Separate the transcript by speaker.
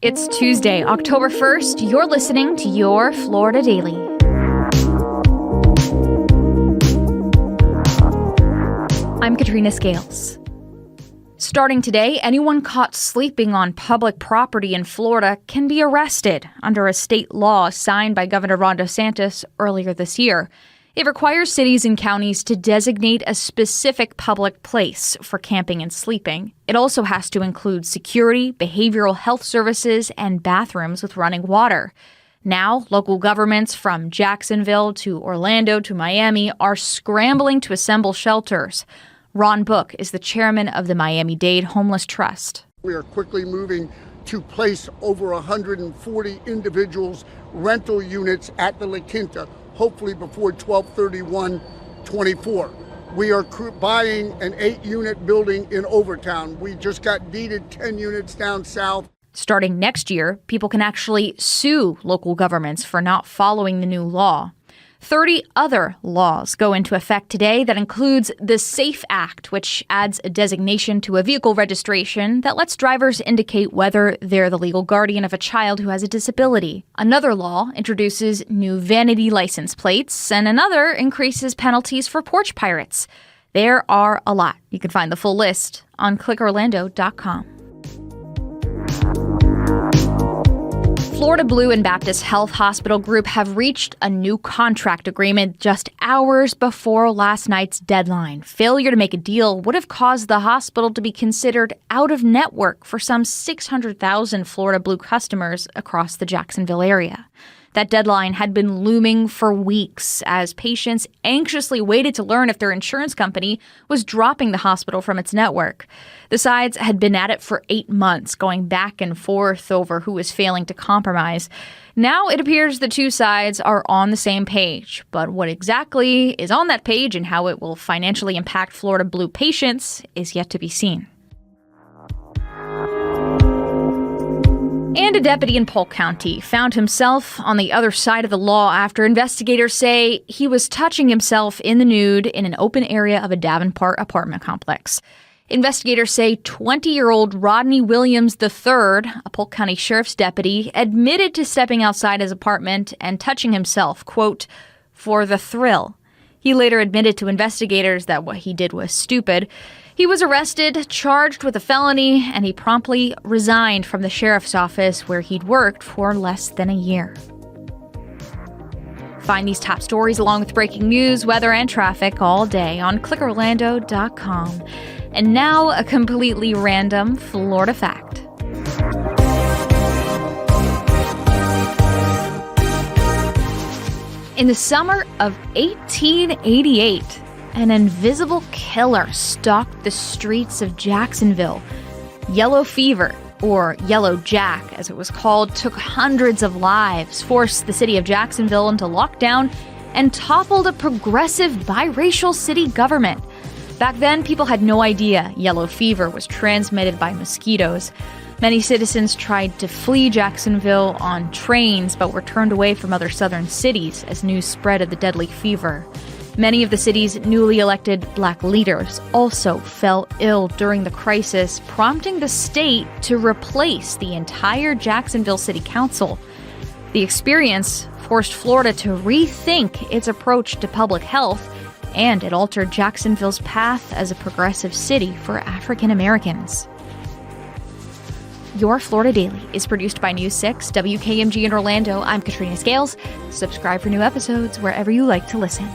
Speaker 1: It's Tuesday, October 1st. You're listening to Your Florida Daily. I'm Katrina Scales. Starting today, anyone caught sleeping on public property in Florida can be arrested under a state law signed by Governor Ron DeSantis earlier this year. It requires cities and counties to designate a specific public place for camping and sleeping. It also has to include security, behavioral health services, and bathrooms with running water. Now, local governments from Jacksonville to Orlando to Miami are scrambling to assemble shelters. Ron Book is the chairman of the Miami-Dade Homeless Trust.
Speaker 2: We are quickly moving to place over 140 individuals rental units at the La Quinta, hopefully before 12/31/24. We are buying an 8-unit building in Overtown. We just got deeded 10 units down south.
Speaker 1: Starting next year, people can actually sue local governments for not following the new law. 30 other laws go into effect today. That includes the SAFE Act, which adds a designation to a vehicle registration that lets drivers indicate whether they're the legal guardian of a child who has a disability. Another law introduces new vanity license plates, and another increases penalties for porch pirates. There are a lot. You can find the full list on clickorlando.com. Florida Blue and Baptist Health Hospital Group have reached a new contract agreement just hours before last night's deadline. Failure to make a deal would have caused the hospital to be considered out of network for some 600,000 Florida Blue customers across the Jacksonville area. That deadline had been looming for weeks as patients anxiously waited to learn if their insurance company was dropping the hospital from its network. The sides had been at it for 8 months, going back and forth over who was failing to compromise. Now it appears the two sides are on the same page, but what exactly is on that page and how it will financially impact Florida Blue patients is yet to be seen. And a deputy in Polk County found himself on the other side of the law after investigators say he was touching himself in the nude in an open area of a Davenport apartment complex. Investigators say 20-year-old Rodney Williams III, a Polk County Sheriff's deputy, admitted to stepping outside his apartment and touching himself, quote, for the thrill. He later admitted to investigators that what he did was stupid. He was arrested, charged with a felony, and he promptly resigned from the sheriff's office where he'd worked for less than a year. Find these top stories along with breaking news, weather, and traffic all day on clickorlando.com. And now, a completely random Florida fact. In the summer of 1888, an invisible killer stalked the streets of Jacksonville. Yellow fever, or Yellow Jack as it was called, took hundreds of lives, forced the city of Jacksonville into lockdown, and toppled a progressive biracial city government. Back then, people had no idea yellow fever was transmitted by mosquitoes. Many citizens tried to flee Jacksonville on trains, but were turned away from other southern cities as news spread of the deadly fever. Many of the city's newly elected black leaders also fell ill during the crisis, prompting the state to replace the entire Jacksonville City Council. The experience forced Florida to rethink its approach to public health, and it altered Jacksonville's path as a progressive city for African Americans. Your Florida Daily is produced by News 6, WKMG in Orlando. I'm Katrina Scales. Subscribe for new episodes wherever you like to listen.